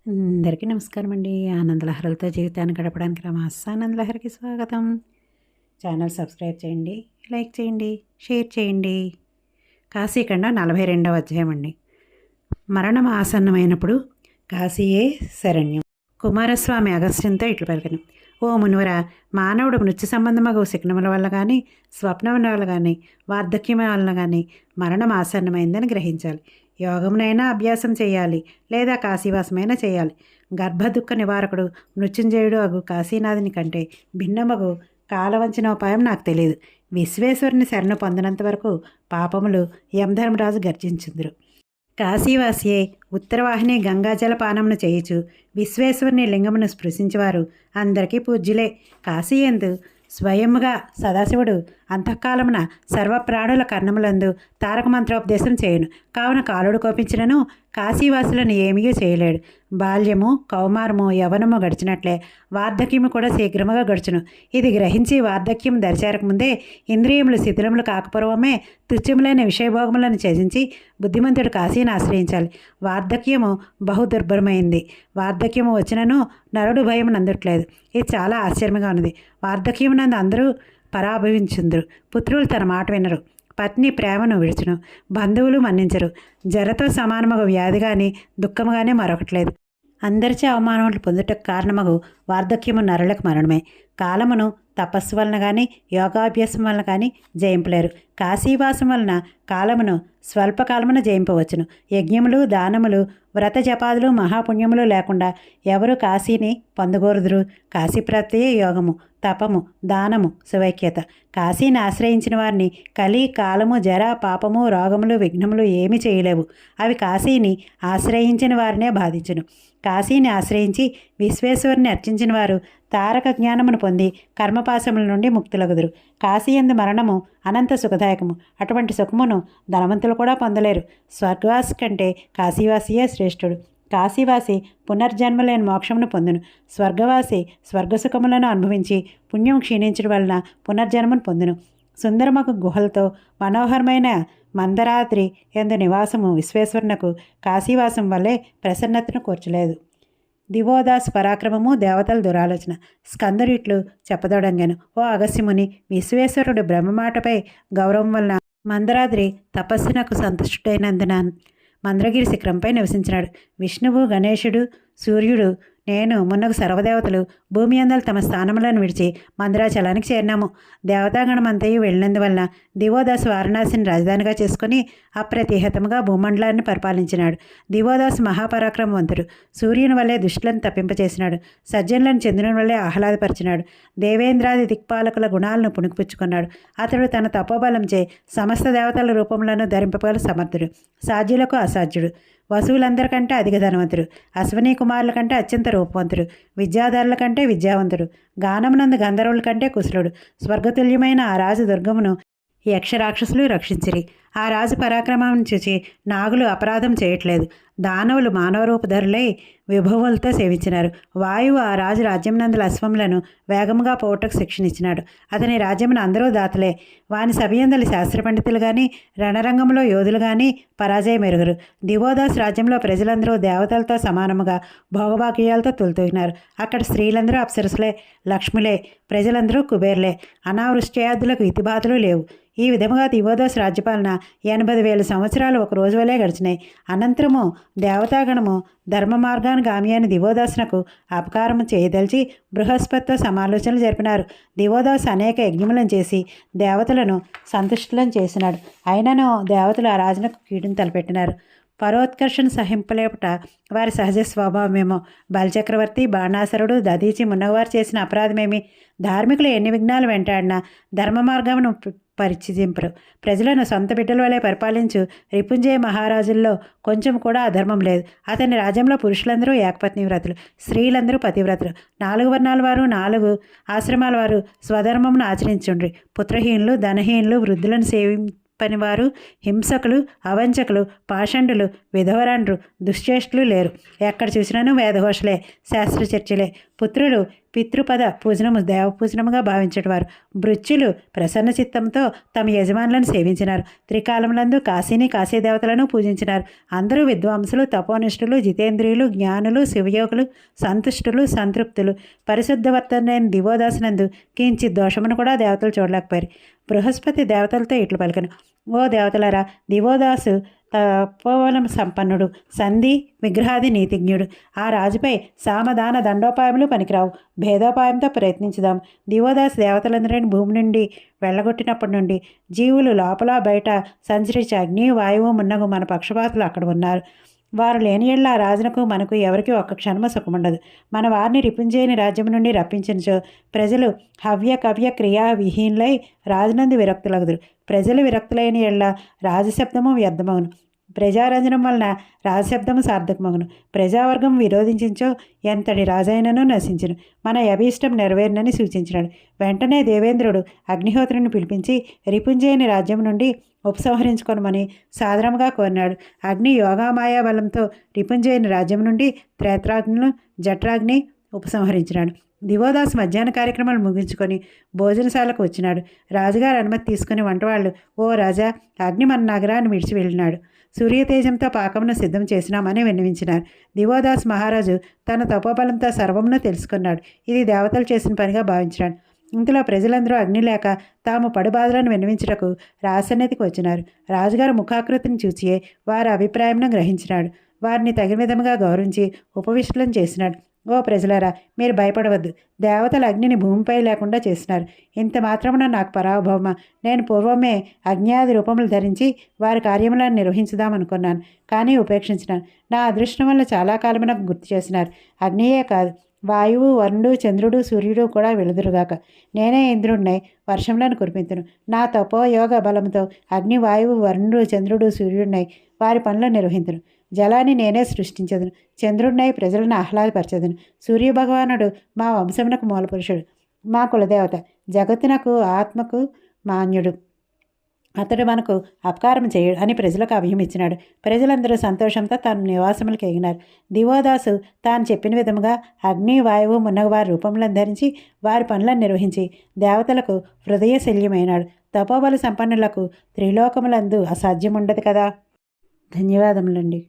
అందరికీ నమస్కారం అండి. ఆనందలహరులతో జీవితాన్ని గడపడానికి రమస్సు ఆనందలహరికి స్వాగతం. ఛానల్ సబ్స్క్రైబ్ చేయండి, లైక్ చేయండి, షేర్ చేయండి. కాశీఖండ 42వ అధ్యాయం అండి. మరణం ఆసన్నమైనప్పుడు కాశీయే శరణ్యం. కుమారస్వామి అగస్త్యంతో ఇట్లు పలికెను: ఓ మునివర, మానవుడు మృత్యు సంబంధమగు శకునముల వల్ల కానీ, స్వప్నముల వల్ల కానీ, వార్ధక్యం వల్ల కానీ మరణం ఆసన్నమైందని గ్రహించాలి. యోగమునైనా అభ్యాసం చేయాలి, లేదా కాశీవాసమైనా చేయాలి. గర్భదుఃఖ నివారకుడు మృత్యుంజయుడు అగు కాశీనాథుని కంటే భిన్నమగు కాలవంచనోపాయం నాకు తెలియదు. విశ్వేశ్వరుని శరణు పొందినంత వరకు పాపములు యమధర్మరాజు గర్జించుదురు. కాశీవాసియే ఉత్తరవాహిని గంగాజల పానమును చేయుచు విశ్వేశ్వరుని లింగమును స్పృశించేవారు అందరికీ పూజ్యులే. కాశీయందు స్వయముగా సదాశివుడు అంతఃకాలమున సర్వప్రాణుల కర్ణములందు తారక మంత్రోపదేశం చేయును. కావున కాలుడు కోపించినను కాశీవాసులను ఏమీ చేయలేడు. బాల్యము, కౌమారము, యవనము గడిచినట్లే వార్ధక్యము కూడా శీఘ్రముగా గడుచును. ఇది గ్రహించి వార్ధక్యం దరిచేరకముందే ఇంద్రియములు శిథిలములు కాకపూర్వమే తుచ్చములైన విషయభోగములను త్యజించి బుద్ధిమంతుడు కాశీని ఆశ్రయించాలి. వార్ధక్యము బహు దుర్భరమైంది. వార్ధక్యము వచ్చినను నరుడు భయం నందట్లేదు. ఇది చాలా ఆశ్చర్యంగా ఉన్నది. వార్ధక్యమునందు అందరూ పరాభవించుందరు. పుత్రులు తన మాట వినరు, పత్ని ప్రేమను విడుచును, బంధువులు మన్నించరు. జరతో సమానమగు వ్యాధి కానీ దుఃఖము కానీ మరొకట్లేదు. అందరిచే అవమానములు పొందుటకు కారణమగు వార్ధక్యము నరులకు మరణమే. కాలమును తపస్సు వలన కానీ యోగాభ్యాసం వలన కానీ జయింపలేరు. కాశీవాసం వలన కాలమును స్వల్పకాలమున జయింపవచ్చును. యజ్ఞములు, దానములు, వ్రత జపాదులు, మహాపుణ్యములు లేకుండా ఎవరు కాశీని పొందగోరుదురు? కాశీప్రాప్తియే యోగము, తపము, దానము, శివైక్యత. కాశీని ఆశ్రయించిన వారిని కలి, కాలము, జర, పాపము, రోగములు, విఘ్నములు ఏమి చేయలేవు. అవి కాశీని ఆశ్రయించిన వారినే బాధించును. కాశీని ఆశ్రయించి విశ్వేశ్వరుని అర్చించిన వారు తారక జ్ఞానమును పొంది కర్మపాశముల నుండి ముక్తులగుదురు. కాశీయందు మరణము అనంత సుఖదాయకము. అటువంటి సుఖమును ధనవంతులు కూడా పొందలేరు. స్వర్గవాసి కంటే కాశీవాసియే శ్రేష్ఠుడు. కాశీవాసి పునర్జన్మలేని మోక్షమును పొందును. స్వర్గవాసి స్వర్గసుఖములను అనుభవించి పుణ్యం క్షీణించడం వలన పునర్జన్మను పొందును. సుందరమగు గుహలతో మనోహరమైన మందరాద్రి ఎందు నివాసము విశ్వేశ్వరునకు కాశీవాసం వల్లే ప్రసన్నతను కూర్చలేదు. దివోదాస్ పరాక్రమము, దేవతల దురాలోచన. స్కందరిట్లు చెప్పదొడంగాను: ఓ అగస్యముని, విశ్వేశ్వరుడు బ్రహ్మమాటపై గౌరవం వలన మందరాద్రి తపస్సునకు సంతుష్టుడైనందున మంద్రగిరి శిఖరంపై నివసించినాడు. విష్ణువు, గణేశుడు, సూర్యుడు, నేను మున్నగు సర్వదేవతలు భూమి అందలు తమ స్థానములను విడిచి మందరాచలానికి చేరినాము. దేవతాగణమంతయు వెళ్ళినందువలన దివోదాసు వారణాసిని రాజధానిగా చేసుకుని అప్రతిహతముగా భూమండలాన్ని పరిపాలించినాడు. దివోదాసు మహాపరాక్రమవంతుడు. సూర్యుని వల్లే దుష్టులను తప్పింపచేసినాడు. సజ్జనులను చంద్రుని వల్లే ఆహ్లాదపరిచినాడు. దేవేంద్రాది దిక్పాలకుల గుణాలను పుణికిపుచ్చుకున్నాడు. అతడు తన తపోబలంచే సమస్త దేవతల రూపములను ధరింపగల సమర్థుడు. సాధ్యులకు అసాధ్యుడు. వసువులందరికంటే అధిక ధనవంతుడు. అశ్వనీ కుమారుల కంటే అత్యంత రూపవంతుడు. విద్యాధరుల కంటే విద్యావంతుడు. గానమునందు గంధర్వుల కంటే కుశలుడు. స్వర్గతుల్యమైన ఆ రాజు దుర్గమును యక్షరాక్షసులు రక్షించిరి. ఆ రాజు పరాక్రమాన్ని చూచి నాగులు అపరాధం చేయట్లేదు. దానవులు మానవరూపధరులై విభవములతో సేవించినారు. వాయువు ఆ రాజు రాజ్యమునందుల అశ్వములను వేగముగా పోవటకు శిక్షణ ఇచ్చినాడు. అతని రాజ్యమున అందరూ దాతలే. వాని సభయందలి శాస్త్ర పండితులు కానీ రణరంగంలో యోధులు కానీ పరాజయం ఎరుగురు. దివోదాస్ రాజ్యంలో ప్రజలందరూ దేవతలతో సమానముగా భోగభాగ్యాలతో తులుతూగినారు. అక్కడ స్త్రీలందరూ అప్సరసులే, లక్ష్ములే. ప్రజలందరూ కుబేర్లే. అనావృష్ట్యాదులకు ఇతిబాధలు లేవు. ఈ విధముగా దివోదాస్ రాజ్యపాలన 80,000 సంవత్సరాలు ఒక రోజు వలె గడిచినాయి. అనంతరము దేవతాగణము ధర్మ మార్గానుగామి అయిన దివోదాసునకు అపకారము చేయదలిచి బృహస్పతితో సమాలోచనలు జరిపినారు. దివోదాసు అనేక యజ్ఞములను చేసి దేవతలను సంతుష్టులను చేసినాడు. అయినను దేవతలు ఆ రాజునకు కీడును తలపెట్టినారు. పరోత్కర్షణ సహింపలేపట వారి సహజ స్వభావమేమో. బలిచక్రవర్తి, బాణాసురుడు, దధీచి మున్నవారు చేసిన అపరాధమేమి? ధార్మికులు ఎన్ని విఘ్నాలు వెంటాడినా ధర్మ మార్గమును పరిచయింపరు. ప్రజలను సొంత బిడ్డల వలె పరిపాలించు రిపుంజయ మహారాజుల్లో కొంచెం కూడా అధర్మం లేదు. అతని రాజ్యంలో పురుషులందరూ ఏకపత్ని వ్రతులు, స్త్రీలందరూ పతివ్రతులు. 4 వర్ణాల వారు, 4 ఆశ్రమాల వారు స్వధర్మమును ఆచరించుండ్రి. పుత్రహీనులు, ధనహీనులు, వృద్ధులను పనివారు, హింసకులు, అవంచకులు, పాషండులు, విధవరాండ్రు, దుశ్చేష్టులు లేరు. ఎక్కడ చూసినాను వేదఘోషలే, శాస్త్రచర్చలే. పుత్రులు పితృపద పూజనము దేవపూజనముగా భావించేవారు. భృత్యులు ప్రసన్న చిత్తంతో తమ యజమానులను సేవించినారు. త్రికాలములందు కాశీని కాశీదేవతలను పూజించినారు. అందరూ విద్వాంసులు, తపోనిష్ఠులు, జితేంద్రియులు, జ్ఞానులు, శివయోగులు, సంతుష్టులు, సంతృప్తులు. పరిశుద్ధవర్తనైన దివోదాసునందు కించిత్ దోషమును కూడా దేవతలు చూడలేకపోయారు. బృహస్పతి దేవతలతో ఇట్లు పలికను: ఓ దేవతలరా, దివోదాసు తపోవలం సంపన్నుడు, సంధి విగ్రహాది నీతిజ్ఞుడు. ఆ రాజుపై సామధాన దండోపాయములు పనికిరావు. భేదోపాయంతో ప్రయత్నించుదాం. దివోదాస్ దేవతలందరినీ భూమి నుండి వెళ్ళగొట్టినప్పటి నుండి జీవులు లోపల బయట సంచరించి అగ్ని, వాయువు మున్నగు మన పక్షపాతులు అక్కడ ఉన్నారు. వారు లేని ఎళ్ళ ఆ రాజునకు మనకు ఎవరికి ఒక్క క్షణము సుఖముండదు. మన వారిని రిపుంజేయని రాజ్యం నుండి రప్పించనిచో ప్రజలు హవ్య కవ్య క్రియా విహీనులై రాజునందు విరక్తులగుదురు. ప్రజలు విరక్తులైన ఎళ్ళ రాజశబ్దము వ్యర్థమవును. ప్రజారంజనం వలన రాజశబ్దము సార్థకమగును. ప్రజావర్గం విరోధించించో ఎంతటి రాజైనను నశించును. మన అభీష్టం నెరవేరునని సూచించినాడు. వెంటనే దేవేంద్రుడు అగ్నిహోత్రుని పిలిపించి రిపుంజేయని రాజ్యం నుండి ఉపసంహరించుకొనమని సాదరంగా కోరినాడు. అగ్ని యోగామాయా బలంతో రిపుంజేయని రాజ్యం నుండి త్రేత్రాగ్నులు జఠరాగ్ని ఉపసంహరించినాడు. దివోదాస్ మధ్యాహ్న కార్యక్రమాలు ముగించుకొని భోజనశాలకు వచ్చినాడు. రాజుగారు అనుమతి తీసుకుని వంటవాళ్ళు: ఓ రాజా, అగ్ని మన నగరాన్ని విడిచి వెళ్ళినాడు. సూర్యతేజంతో పాకమును సిద్ధం చేసినామని విన్నవించినారు. దివోదాస్ మహారాజు తన తపోబలంతో సర్వమును తెలుసుకున్నాడు. ఇది దేవతలు చేసిన పనిగా భావించినాడు. ఇంతలో ప్రజలందరూ అగ్ని లేక తాము పడుబాధలను విన్నవించుటకు రాజసన్నిధికి వచ్చినారు. రాజుగారు ముఖాకృతిని చూచియే వారి అభిప్రాయంను గ్రహించినాడు. వారిని తగిన విధముగా గౌరవించి ఉపవిష్టం చేసినాడు. ఓ ప్రజలారా, మీరు భయపడవద్దు. దేవతలు అగ్నిని భూమిపై లేకుండా చేసినారు. ఇంత మాత్రమున నాకు పరాభవమ. నేను పూర్వమే అజ్ఞాది రూపములు ధరించి వారి కార్యములను నిర్వహించుదామనుకున్నాను, కానీ ఉపేక్షించినాను. నా అదృష్టం వల్ల చాలా కాలమునకు గుర్తు చేసినారు. అగ్నియే కాదు, వాయువు, వరుణుడు, చంద్రుడు, సూర్యుడు కూడా వెలుదురుగాక. నేనే ఇంద్రుడినై వర్షంలను కురిపింతును. నా తపోయోగ బలంతో అగ్ని, వాయువు, వరుణుడు, చంద్రుడు, సూర్యుడినై వారి పనులను నిర్వహింతును. జలాన్ని నేనే సృష్టించదును. చంద్రుడినై ప్రజలను ఆహ్లాదపరచదును. సూర్యభగవానుడు మా వంశమునకు మూలపురుషుడు, మా కులదేవత, జగత్తునకు ఆత్మకు మాన్యుడు. అతడు మనకు అపకారం చేయడు అని ప్రజలకు అభయం ఇచ్చినాడు. ప్రజలందరూ సంతోషంతో తన నివాసములకు ఎగినారు. దివోదాసు తాను చెప్పిన విధముగా అగ్ని, వాయువు మున్నగు వారి రూపములను ధరించి వారి పనులను నిర్వహించి దేవతలకు హృదయ శల్యమైనాడు. తపోబల సంపన్నులకు త్రిలోకములందు అసాధ్యముండదు కదా. ధన్యవాదములండి.